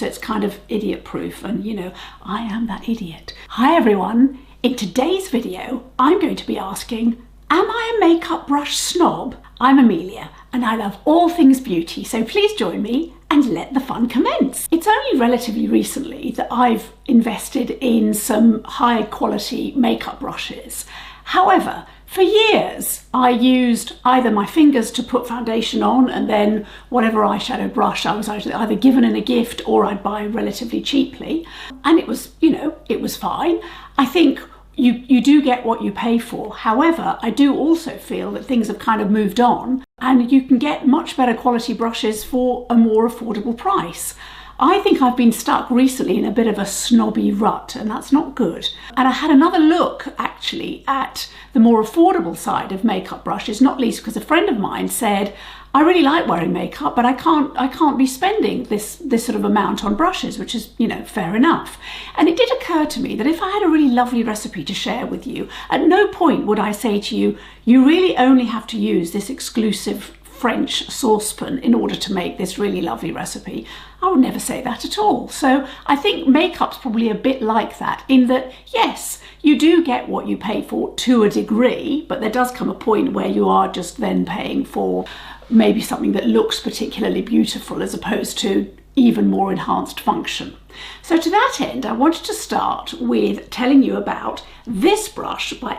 so it's kind of idiot proof, and you know, I am that idiot. Hi everyone, in today's video I'm going to be asking, am I a makeup brush snob? I'm Amelia and I love all things beauty, so please join me and let the fun commence. It's only relatively recently that I've invested in some high quality makeup brushes. However, for years I used either my fingers to put foundation on and then whatever eyeshadow brush I was either given in a gift or I'd buy relatively cheaply, and it was, you know, it was fine. I think you do get what you pay for. However, I do also feel that things have kind of moved on and you can get much better quality brushes for a more affordable price. I think I've been stuck recently in a bit of a snobby rut, and that's not good. And I had another look actually at the more affordable side of makeup brushes, not least because a friend of mine said, I really like wearing makeup, but I can't be spending this sort of amount on brushes, which is, you know, fair enough. And it did occur to me that if I had a really lovely recipe to share with you, at no point would I say to you, you really only have to use this exclusive French saucepan in order to make this really lovely recipe. I would never say that at all. So I think makeup's probably a bit like that, in that, yes, you do get what you pay for to a degree, but there does come a point where you are just then paying for maybe something that looks particularly beautiful as opposed to even more enhanced function. So to that end, I wanted to start with telling you about this brush by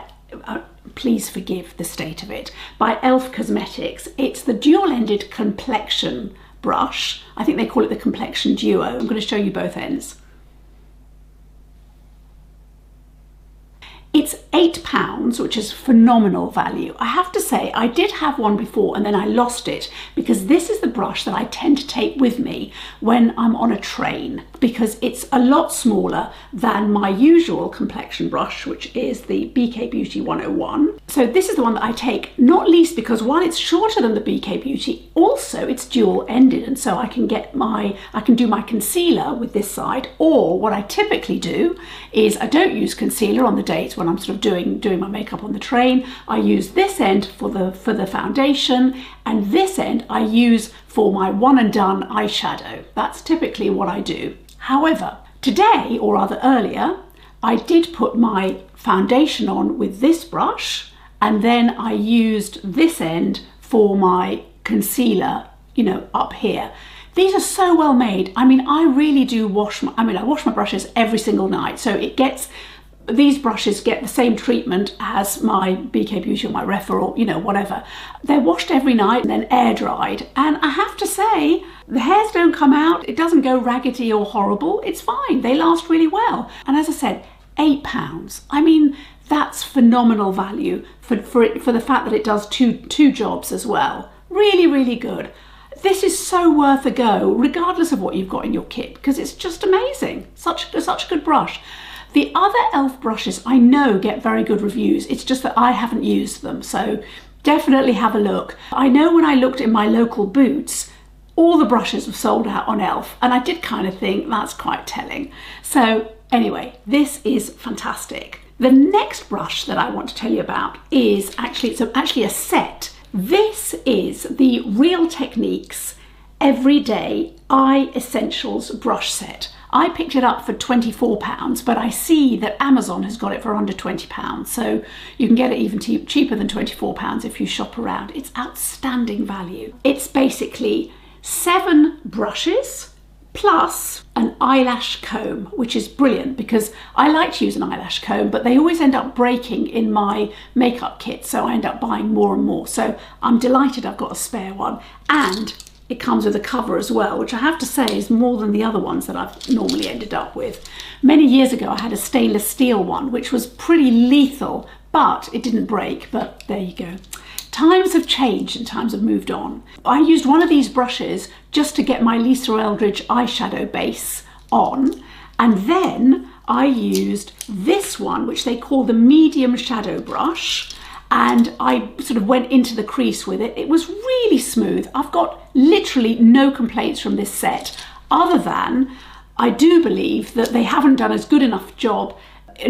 please forgive the state of it, by e.l.f. Cosmetics. It's the dual-ended complexion brush. I think they call it the complexion duo. I'm going to show you both ends. It's £8, which is phenomenal value. I have to say, I did have one before and then I lost it, because this is the brush that I tend to take with me when I'm on a train, because it's a lot smaller than my usual complexion brush, which is the BK Beauty 101. So this is the one that I take, not least because while it's shorter than the BK Beauty, also it's dual-ended, and so I can do my concealer with this side, or what I typically do is I don't use concealer on the days when I'm sort of doing my makeup on the train. I use this end for the foundation, and this end I use for my one and done eyeshadow. That's typically what I do. However, today, or rather earlier, I did put my foundation on with this brush, and then I used this end for my concealer, you know, up here. These are so well made. I mean, I really do I wash my brushes every single night, so these brushes get the same treatment as my BK Beauty or my Ref or, you know, whatever. They're washed every night and then air dried. And I have to say, the hairs don't come out. It doesn't go raggedy or horrible. It's fine. They last really well. And as I said, £8. I mean, that's phenomenal value for the fact that it does two jobs as well. Really, really good. This is so worth a go, regardless of what you've got in your kit, because it's just amazing. Such a good brush. The other e.l.f. brushes I know get very good reviews. It's just that I haven't used them, so definitely have a look. I know when I looked in my local Boots, all the brushes were sold out on e.l.f. and I did kind of think that's quite telling. So anyway, this is fantastic. The next brush that I want to tell you about is actually a set. This is the Real Techniques Everyday Eye Essentials brush set. I picked it up for £24, but I see that Amazon has got it for under £20, so you can get it even cheaper than £24 if you shop around. It's outstanding value. It's basically 7 brushes plus an eyelash comb, which is brilliant because I like to use an eyelash comb, but they always end up breaking in my makeup kit, so I end up buying more and more. So I'm delighted I've got a spare one, and it comes with a cover as well, which I have to say is more than the other ones that I've normally ended up with. Many years ago I had a stainless steel one, which was pretty lethal, but it didn't break, but there you go. Times have changed and times have moved on. I used one of these brushes just to get my Lisa Eldridge eyeshadow base on, and then I used this one, which they call the medium shadow brush, and I sort of went into the crease with it. It was really smooth. I've got literally no complaints from this set, other than I do believe that they haven't done as good enough job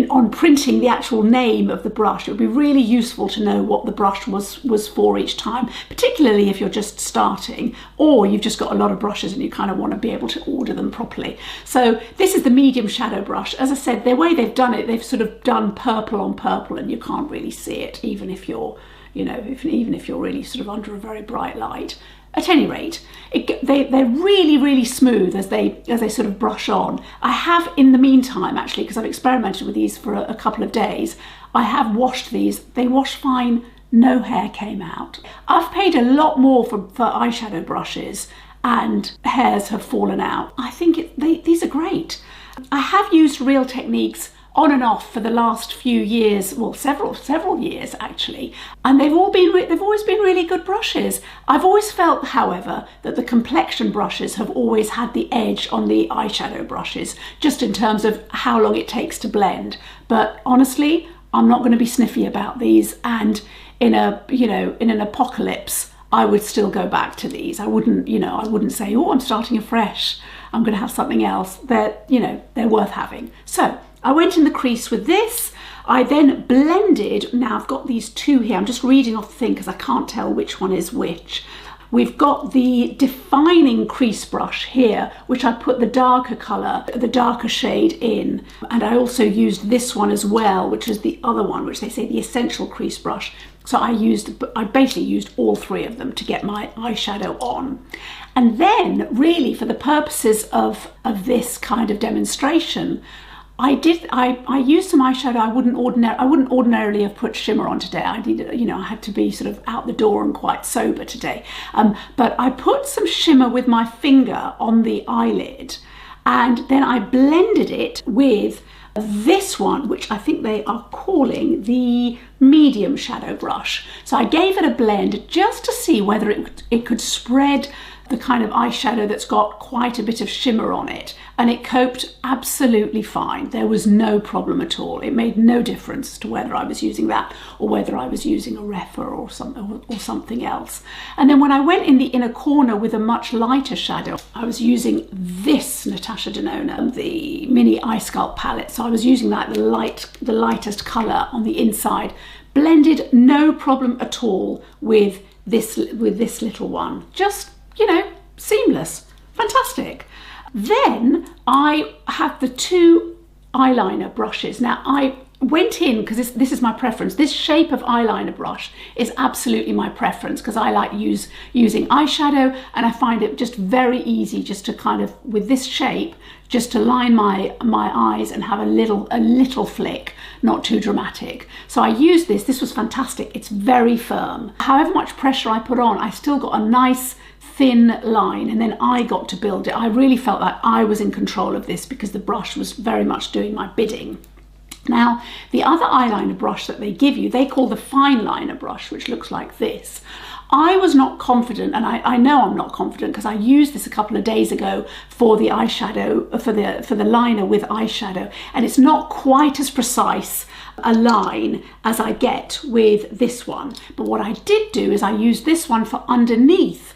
on printing the actual name of the brush. It would be really useful to know what the brush was for each time, particularly if you're just starting or you've just got a lot of brushes and you kind of want to be able to order them properly. So this is the medium shadow brush. As I said, the way they've done it, they've sort of done purple on purple and you can't really see it, even if you're, you know, even if you're really sort of under a very bright light. At any rate, they're really, really smooth as they sort of brush on. I have, in the meantime, actually, because I've experimented with these for a couple of days, I have washed these. They wash fine, no hair came out. I've paid a lot more for eyeshadow brushes and hairs have fallen out. I think these are great. I have used Real Techniques on and off for the last few years, well, several years actually, and they've always been really good brushes. I've always felt, however, that the complexion brushes have always had the edge on the eyeshadow brushes, just in terms of how long it takes to blend. But honestly, I'm not going to be sniffy about these, and in an apocalypse, I would still go back to these. I wouldn't say, oh, I'm starting afresh, I'm going to have something else. They're worth having. So I went in the crease with this. I then blended. Now I've got these two here. I'm just reading off the thing because I can't tell which one is which. We've got the defining crease brush here, which I put the darker colour, the darker shade in. And I also used this one as well, which is the other one, which they say the essential crease brush. So I basically used all three of them to get my eyeshadow on. And then really for the purposes of this kind of demonstration, I used some eyeshadow I wouldn't ordinarily have put shimmer on today. I had to be sort of out the door and quite sober today. But I put some shimmer with my finger on the eyelid, and then I blended it with this one, which I think they are calling the medium shadow brush. So I gave it a blend just to see whether it could spread the kind of eyeshadow that's got quite a bit of shimmer on it, and it coped absolutely fine. There was no problem at all. It made no difference as to whether I was using that or whether I was using a Refer or something else. And then when I went in the inner corner with a much lighter shadow, I was using this Natasha Denona, the mini eye sculpt palette. So I was using that, the lightest colour on the inside. Blended no problem at all with this little one. Just, seamless, fantastic. Then I have the two eyeliner brushes. Now I went in, because this is my preference. This shape of eyeliner brush is absolutely my preference because I like using eyeshadow, and I find it just very easy just to kind of, with this shape, just to line my eyes and have a little flick, not too dramatic. So I used this. This was fantastic. It's very firm. However much pressure I put on, I still got a nice thin line, and then I got to build it. I really felt like I was in control of this because the brush was very much doing my bidding. Now, the other eyeliner brush that they give you, they call the fine liner brush, which looks like this. I was not confident, and I know I'm not confident because I used this a couple of days ago for the eyeshadow, for the liner with eyeshadow, and it's not quite as precise a line as I get with this one. But what I did do is I used this one for underneath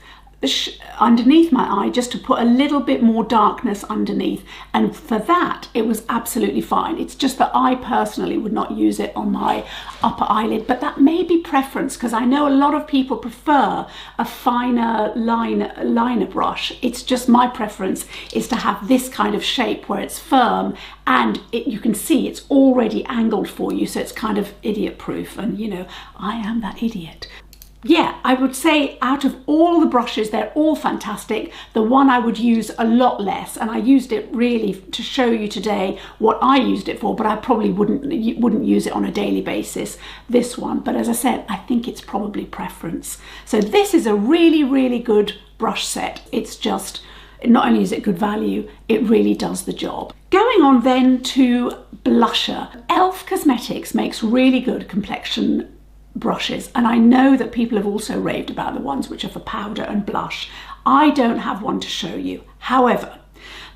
my eye, just to put a little bit more darkness underneath, and for that it was absolutely fine. It's just that I personally would not use it on my upper eyelid, but that may be preference because I know a lot of people prefer a finer liner brush. It's just my preference is to have this kind of shape where it's firm and you can see it's already angled for you, so it's kind of idiot proof, and I am that idiot. Yeah, I would say out of all the brushes, they're all fantastic. The one I would use a lot less, and I used it really to show you today what I used it for, but I probably wouldn't use it on a daily basis, this one. But as I said, I think it's probably preference. So this is a really, really good brush set. It's just, not only is it good value, it really does the job. Going on then to blusher. e.l.f. Cosmetics makes really good complexion brushes, and I know that people have also raved about the ones which are for powder and blush. I don't have one to show you. However,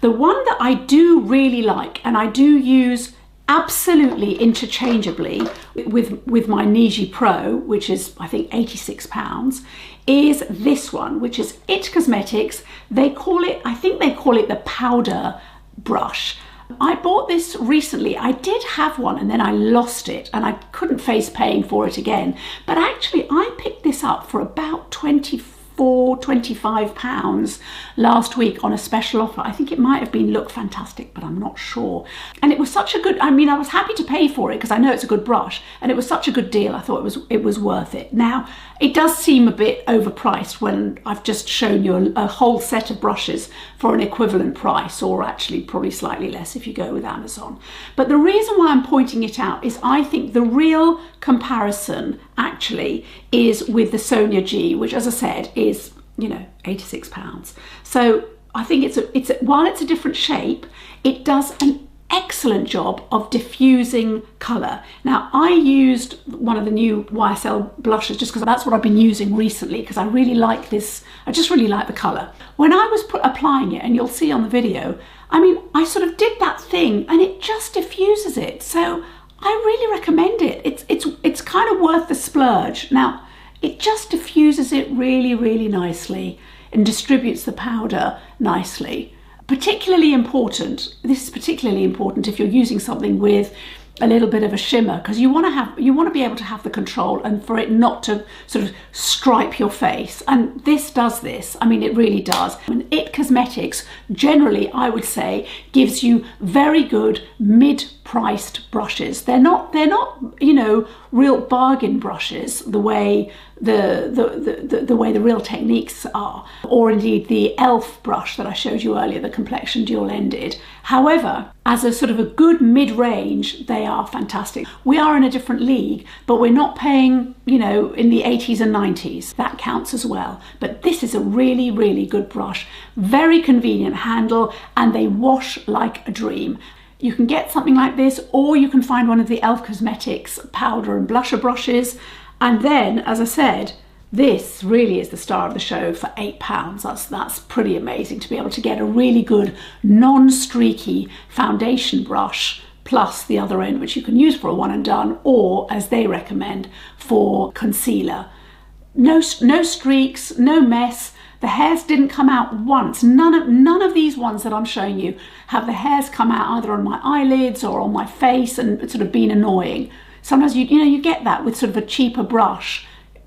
the one that I do really like, and I do use absolutely interchangeably with my Niji Pro, which is I think £86, is this one, which is It Cosmetics. I think they call it the powder brush. I bought this recently. I did have one and then I lost it and I couldn't face paying for it again. But actually I picked this up for about £25 last week on a special offer. I think it might have been Look Fantastic, but I'm not sure. And it was such a good, I mean, I was happy to pay for it because I know it's a good brush, and it was such a good deal. I thought it was worth it. Now, it does seem a bit overpriced when I've just shown you a whole set of brushes for an equivalent price, or actually probably slightly less if you go with Amazon. But the reason why I'm pointing it out is I think the real comparison actually is with the Sonia G, which, as I said, is, you know, £86. So I think while it's a different shape, it does an excellent job of diffusing colour. Now, I used one of the new YSL blushes just because that's what I've been using recently, because I really like this. I just really like the colour. When I was applying it, and you'll see on the video, I mean, I sort of did that thing and it just diffuses it. So I really recommend it. It's kind of worth the splurge. Now, it just diffuses it really, really nicely and distributes the powder nicely. Particularly important, this is particularly important if you're using something with a little bit of a shimmer, because you want to be able to have the control and for it not to sort of stripe your face. And this does this. I mean, it really does. And IT Cosmetics generally, I would say, gives you very good mid-priced brushes. They're not, you know, real bargain brushes the way the way the Real Techniques are, or indeed the e.l.f. brush that I showed you earlier, the complexion dual ended. However, as a sort of a good mid-range, they are fantastic. We are in a different league, but we're not paying, you know, in the 80s and 90s. That counts as well. But this is a really, really good brush. Very convenient handle, and they wash like a dream. You can get something like this, or you can find one of the e.l.f. Cosmetics powder and blusher brushes. And then, as I said, this really is the star of the show for £8. That's pretty amazing to be able to get a really good non-streaky foundation brush, plus the other end, which you can use for a one and done, or as they recommend, for concealer. No streaks, no mess. The hairs didn't come out once. None of these ones that I'm showing you have the hairs come out either on my eyelids or on my face and sort of been annoying. Sometimes you get that with sort of a cheaper brush.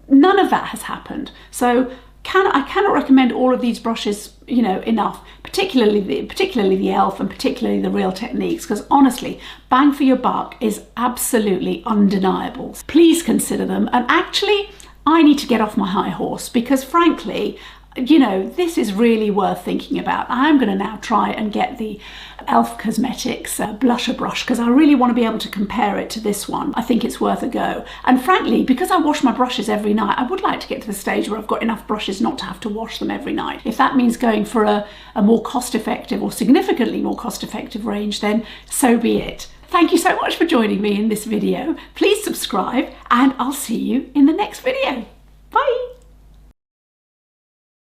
None of that has happened. So I cannot recommend all of these brushes, you know, enough, particularly the e.l.f. and particularly the Real Techniques, because honestly, bang for your buck is absolutely undeniable. Please consider them. And actually, I need to get off my high horse because frankly, you know, this is really worth thinking about. I'm going to now try and get the e.l.f. Cosmetics blusher brush because I really want to be able to compare it to this one. I think it's worth a go. And frankly, because I wash my brushes every night, I would like to get to the stage where I've got enough brushes not to have to wash them every night. If that means going for a more cost-effective or significantly more cost-effective range, then so be it. Thank you so much for joining me in this video. Please subscribe and I'll see you in the next video. Bye!